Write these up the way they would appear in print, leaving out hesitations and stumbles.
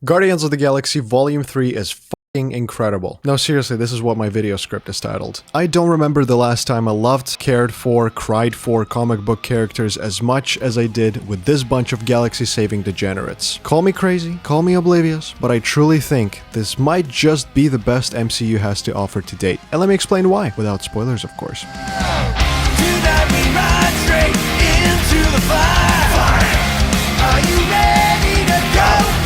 Guardians of the Galaxy Volume 3 is fucking incredible. No, seriously, this is what my video script is titled. I don't remember the last time I loved, cared for, cried for comic book characters as much as I did with this bunch of galaxy-saving degenerates. Call me crazy, call me oblivious, but I truly think this might just be the best MCU has to offer to date. And let me explain why, without spoilers, of course. Tonight we ride straight into the fire. Are you ready to go?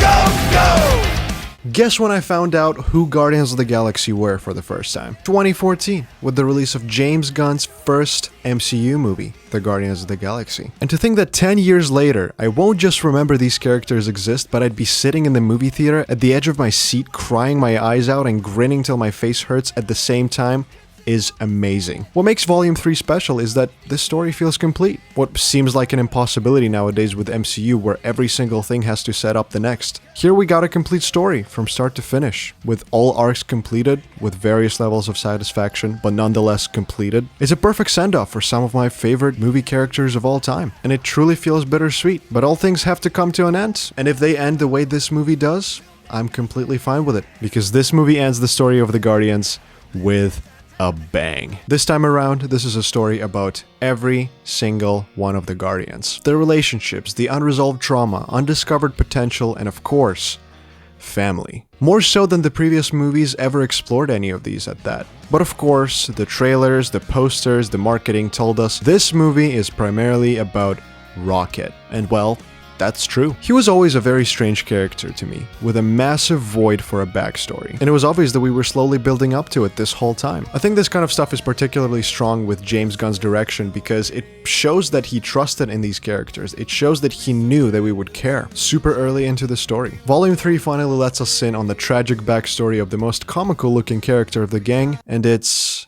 Guess when I found out who Guardians of the Galaxy were for the first time? 2014, with the release of James Gunn's first MCU movie, The Guardians of the Galaxy. And to think that 10 years later, I won't just remember these characters exist, but I'd be sitting in the movie theater at the edge of my seat, crying my eyes out and grinning till my face hurts at the same time, is amazing. What makes Volume 3 special is that this story feels complete. What seems like an impossibility nowadays with MCU, where every single thing has to set up the next. Here we got a complete story from start to finish, with all arcs completed, with various levels of satisfaction, but nonetheless completed. It's a perfect send-off for some of my favorite movie characters of all time, and it truly feels bittersweet. But all things have to come to an end, and if they end the way this movie does, I'm completely fine with it, because this movie ends the story of the Guardians with a bang. This time around, this is a story about every single one of the Guardians. Their relationships, the unresolved trauma, undiscovered potential, and of course, family. More so than the previous movies ever explored any of these at that. But of course, the trailers, the posters, the marketing told us this movie is primarily about Rocket. And well, that's true. He was always a very strange character to me, with a massive void for a backstory. And it was obvious that we were slowly building up to it this whole time. I think this kind of stuff is particularly strong with James Gunn's direction because it shows that he trusted in these characters. It shows that he knew that we would care super early into the story. Volume 3 finally lets us in on the tragic backstory of the most comical looking character of the gang, and it's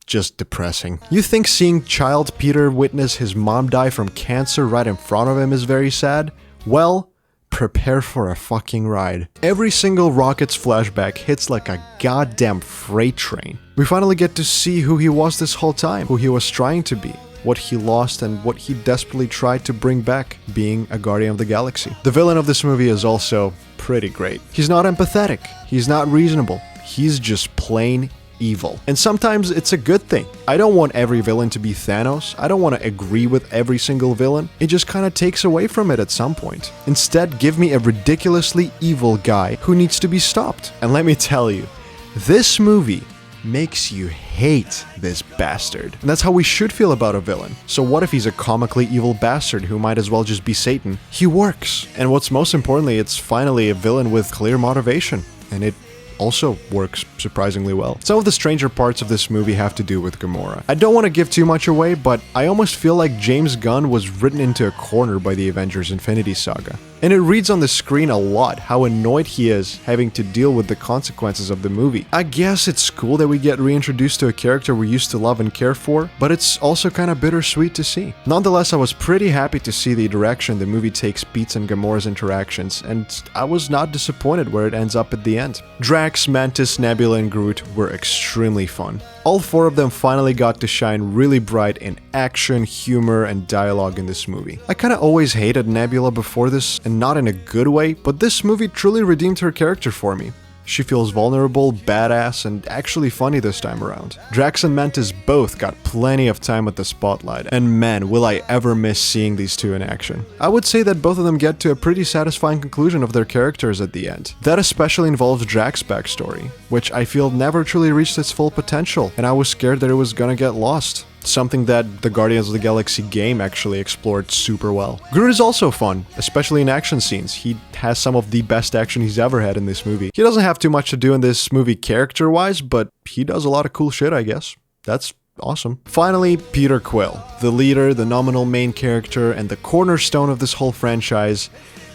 just depressing. You think seeing child Peter witness his mom die from cancer right in front of him is very sad? Well, prepare for a fucking ride. Every single Rocket's flashback hits like a goddamn freight train. We finally get to see who he was this whole time, who he was trying to be, what he lost, and what he desperately tried to bring back, being a Guardian of the Galaxy. The villain of this movie is also pretty great. He's not empathetic, he's not reasonable, he's just plain evil. And sometimes it's a good thing. I don't want every villain to be Thanos. I don't want to agree with every single villain. It just kind of takes away from it at some point. Instead, give me a ridiculously evil guy who needs to be stopped. And let me tell you, this movie makes you hate this bastard. And that's how we should feel about a villain. So what if he's a comically evil bastard who might as well just be Satan? He works. And what's most importantly, it's finally a villain with clear motivation. And it also works surprisingly well. Some of the stranger parts of this movie have to do with Gamora. I don't want to give too much away, but I almost feel like James Gunn was written into a corner by the Avengers Infinity Saga. And it reads on the screen a lot how annoyed he is having to deal with the consequences of the movie. I guess it's cool that we get reintroduced to a character we used to love and care for, but it's also kind of bittersweet to see. Nonetheless, I was pretty happy to see the direction the movie takes Pete's and Gamora's interactions, and I was not disappointed where it ends up at the end. Drax, Mantis, Nebula, and Groot were extremely fun. All four of them finally got to shine really bright in action, humor, and dialogue in this movie. I kinda always hated Nebula before this, and not in a good way, but this movie truly redeemed her character for me. She feels vulnerable, badass, and actually funny this time around. Drax and Mantis both got plenty of time at the spotlight, and man, will I ever miss seeing these two in action. I would say that both of them get to a pretty satisfying conclusion of their characters at the end. That especially involves Drax's backstory, which I feel never truly reached its full potential, and I was scared that it was gonna get lost. Something that the Guardians of the Galaxy game actually explored super well. Groot is also fun, especially in action scenes. He has some of the best action he's ever had in this movie. He doesn't have too much to do in this movie character-wise, but he does a lot of cool shit, I guess. That's awesome. Finally, Peter Quill, the leader, the nominal main character, and the cornerstone of this whole franchise,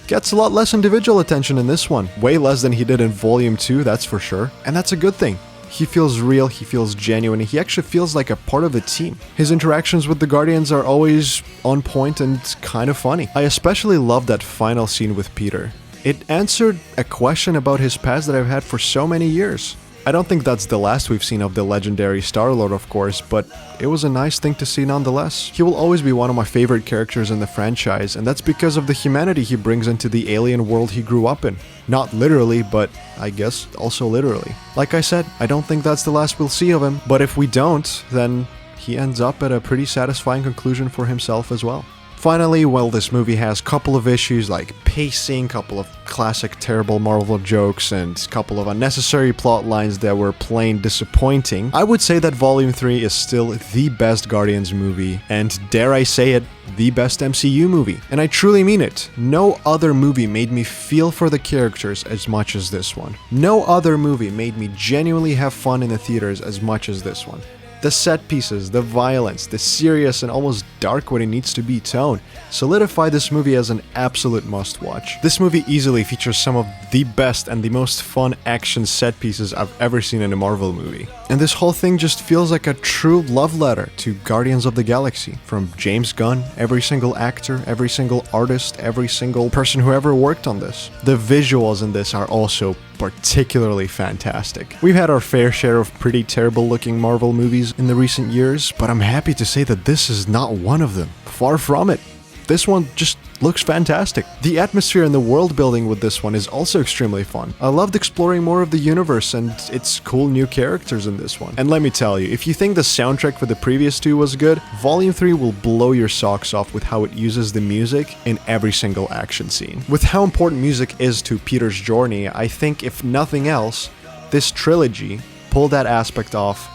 gets a lot less individual attention in this one. Way less than he did in Volume 2, that's for sure. And that's a good thing. He feels real, he feels genuine, he actually feels like a part of the team. His interactions with the Guardians are always on point and kind of funny. I especially love that final scene with Peter. It answered a question about his past that I've had for so many years. I don't think that's the last we've seen of the legendary Star-Lord, of course, but it was a nice thing to see nonetheless. He will always be one of my favorite characters in the franchise, and that's because of the humanity he brings into the alien world he grew up in. Not literally, but I guess also literally. Like I said, I don't think that's the last we'll see of him, but if we don't, then he ends up at a pretty satisfying conclusion for himself as well. Finally, while this movie has a couple of issues like pacing, couple of classic terrible Marvel jokes, and a couple of unnecessary plot lines that were plain disappointing, I would say that Volume 3 is still the best Guardians movie, and dare I say it, the best MCU movie. And I truly mean it. No other movie made me feel for the characters as much as this one. No other movie made me genuinely have fun in the theaters as much as this one. The set pieces, the violence, the serious and almost dark when it needs to be tone solidify this movie as an absolute must-watch. This movie easily features some of the best and the most fun action set pieces I've ever seen in a Marvel movie. And this whole thing just feels like a true love letter to Guardians of the Galaxy. From James Gunn, every single actor, every single artist, every single person who ever worked on this. The visuals in this are also particularly fantastic. We've had our fair share of pretty terrible looking Marvel movies in the recent years, but I'm happy to say that this is not one of them. Far from it. This one just looks fantastic. The atmosphere and the world building with this one is also extremely fun. I loved exploring more of the universe and its cool new characters in this one. And let me tell you, if you think the soundtrack for the previous two was good, Volume 3 will blow your socks off with how it uses the music in every single action scene. With how important music is to Peter's journey, I think if nothing else, this trilogy pulled that aspect off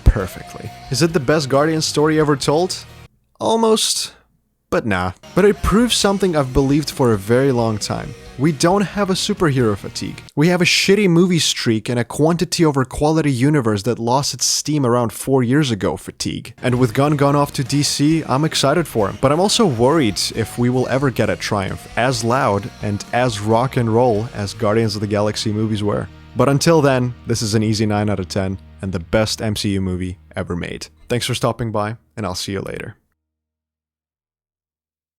perfectly. Is it the best Guardian story ever told? Almost. But nah. But it proves something I've believed for a very long time. We don't have a superhero fatigue. We have a shitty movie streak and a quantity over quality universe that lost its steam around 4 years ago fatigue. And with Gunn gone off to DC, I'm excited for him. But I'm also worried if we will ever get a triumph as loud and as rock and roll as Guardians of the Galaxy movies were. But until then, this is an easy 9 out of 10 and the best MCU movie ever made. Thanks for stopping by, and I'll see you later.